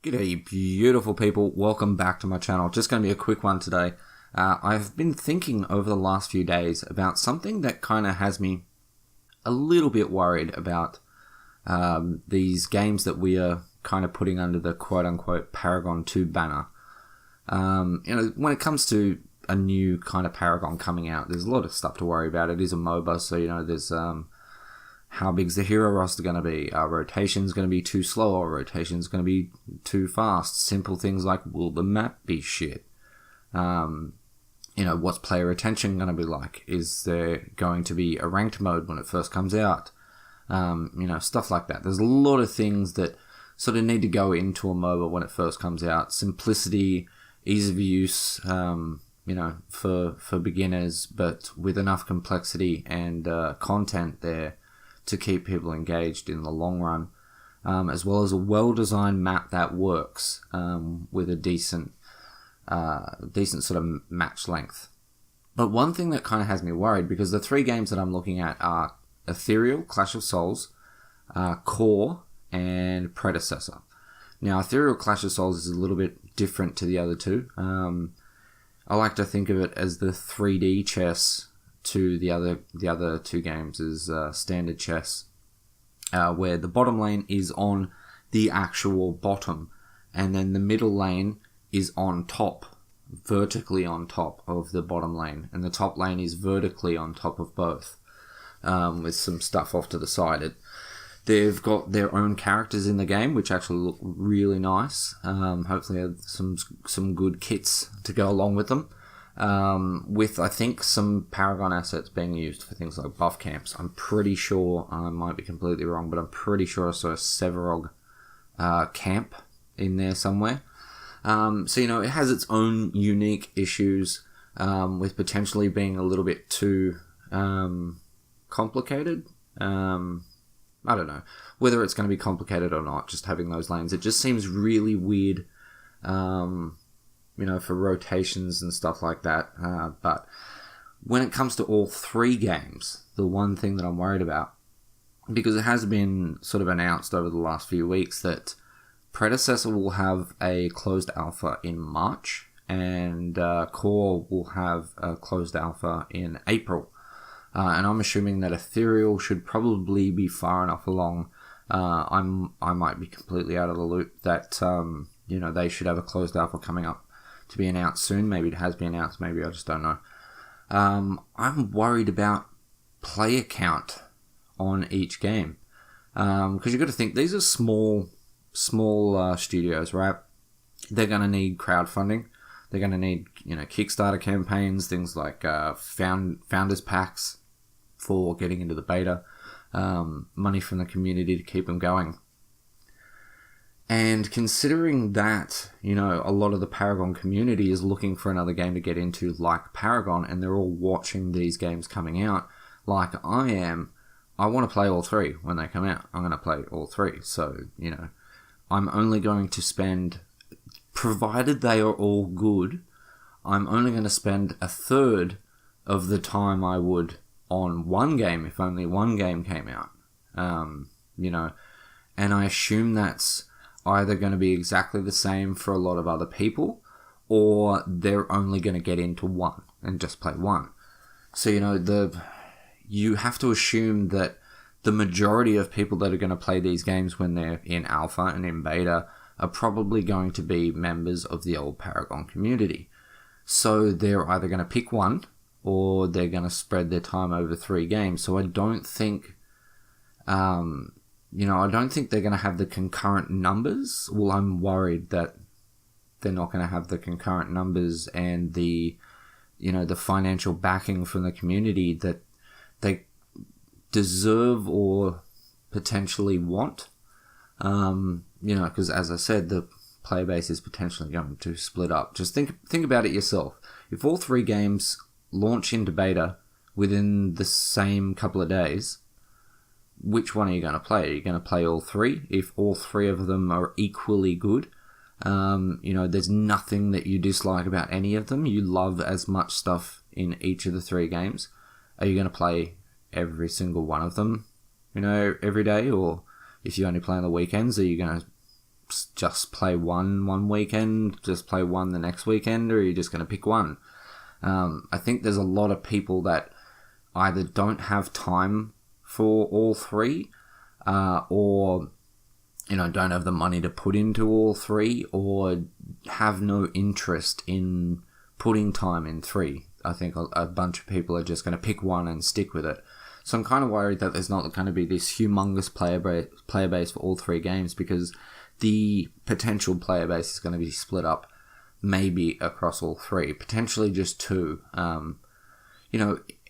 G'day, beautiful people. Welcome back to my channel. Just going to be a quick one today. I've been thinking over the last few days about something that kind of has me a little bit worried about these games that we are kind of putting under the quote-unquote Paragon 2 banner. When it comes to a new kind of Paragon coming out, there's a lot of stuff to worry about. It is a MOBA, so there's how big's the hero roster going to be? Are rotations going to be too slow or rotations going to be too fast? Simple things like, will the map be shit? What's player retention going to be like? Is there going to be a ranked mode when it first comes out? Stuff like that. There's a lot of things that sort of need to go into a MOBA when it first comes out. Simplicity, ease of use, for beginners, but with enough complexity and content there to keep people engaged in the long run, as well as a well-designed map that works with a decent sort of match length. But one thing that kind of has me worried, because the three games that I'm looking at are Ethereal, Clash of Souls, Core, and Predecessor. Now, Ethereal Clash of Souls is a little bit different to the other two. I like to think of it as the 3D chess to the other two games is standard chess, where the bottom lane is on the actual bottom, and then the middle lane is on top, vertically on top of the bottom lane, and the top lane is vertically on top of both, with some stuff off to the side. They've got their own characters in the game, which actually look really nice. Hopefully have some good kits to go along with them. With, I think, some Paragon assets being used for things like buff camps. I'm pretty sure, I might be completely wrong, but I'm pretty sure I saw a Sevarog camp in there somewhere. It has its own unique issues, with potentially being a little bit too complicated. I don't know whether it's going to be complicated or not, just having those lanes. It just seems really weird, for rotations and stuff like that. But when it comes to all three games, the one thing that I'm worried about, because it has been sort of announced over the last few weeks that Predecessor will have a closed alpha in March, and Core will have a closed alpha in April. And I'm assuming that Ethereal should probably be far enough along. I might be completely out of the loop that, they should have a closed alpha coming up to be announced soon. Maybe it has been announced. Maybe I just don't know. I'm worried about player count on each game. Because you've got to think, these are small studios, right? They're going to need crowdfunding. They're going to need, Kickstarter campaigns, things like founders packs for getting into the beta, money from the community to keep them going. And considering that, a lot of the Paragon community is looking for another game to get into like Paragon, and they're all watching these games coming out like I am, I want to play all three when they come out. I'm going to play all three. So, I'm only going to spend, provided they are all good, I'm only going to spend a third of the time I would on one game if only one game came out. And I assume that's either going to be exactly the same for a lot of other people, or they're only going to get into one and just play one. So, you have to assume that the majority of people that are going to play these games when they're in alpha and in beta are probably going to be members of the old Paragon community. So they're either going to pick one, or they're going to spread their time over three games. So I don't think, I don't think they're going to have the concurrent numbers. Well, I'm worried that they're not going to have the concurrent numbers and the financial backing from the community that they deserve or potentially want. Because as I said, the player base is potentially going to split up. Just think about it yourself. If all three games launch into beta within the same couple of days, which one are you going to play? Are you going to play all three? If all three of them are equally good, there's nothing that you dislike about any of them. You love as much stuff in each of the three games. Are you going to play every single one of them, every day? Or if you only play on the weekends, are you going to just play one weekend, just play one the next weekend, or are you just going to pick one? I think there's a lot of people that either don't have time for all three, or don't have the money to put into all three, or have no interest in putting time in three. I think a bunch of people are just going to pick one and stick with it. So I'm kind of worried that there's not going to be this humongous player base for all three games, because the potential player base is going to be split up maybe across all three, potentially just two.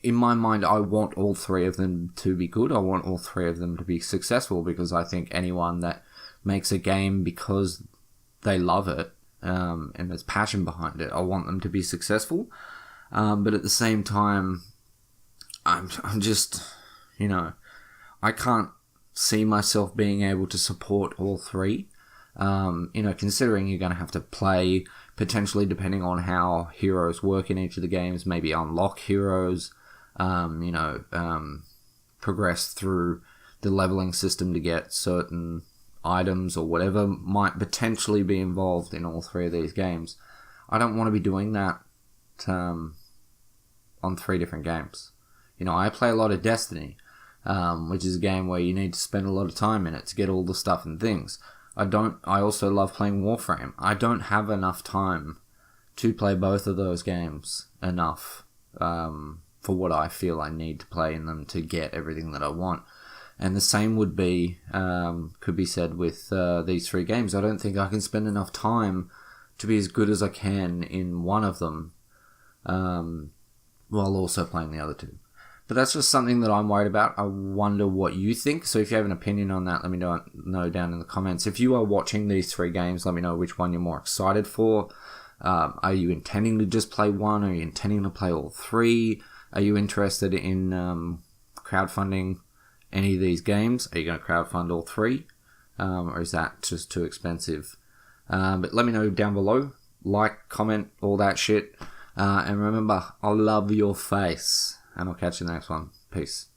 In my mind, I want all three of them to be good. I want all three of them to be successful, because I think anyone that makes a game because they love it, and there's passion behind it, I want them to be successful. But at the same time, I'm just, I can't see myself being able to support all three. Considering you're going to have to play, potentially depending on how heroes work in each of the games, maybe unlock heroes, progress through the leveling system to get certain items or whatever might potentially be involved in all three of these games. I don't want to be doing that on three different games. I play a lot of Destiny, which is a game where you need to spend a lot of time in it to get all the stuff and things. I also love playing Warframe. I don't have enough time to play both of those games enough for what I feel I need to play in them to get everything that I want. And the same could be said with these three games. I don't think I can spend enough time to be as good as I can in one of them, while also playing the other two. But that's just something that I'm worried about. I wonder what you think. So if you have an opinion on that, let me know down in the comments. If you are watching these three games, let me know which one you're more excited for. Are you intending to just play one? Are you intending to play all three? Are you interested in crowdfunding any of these games? Are you going to crowdfund all three? Or is that just too expensive? But let me know down below. Like, comment, all that shit. And remember, I love your face. And I'll catch you in the next one. Peace.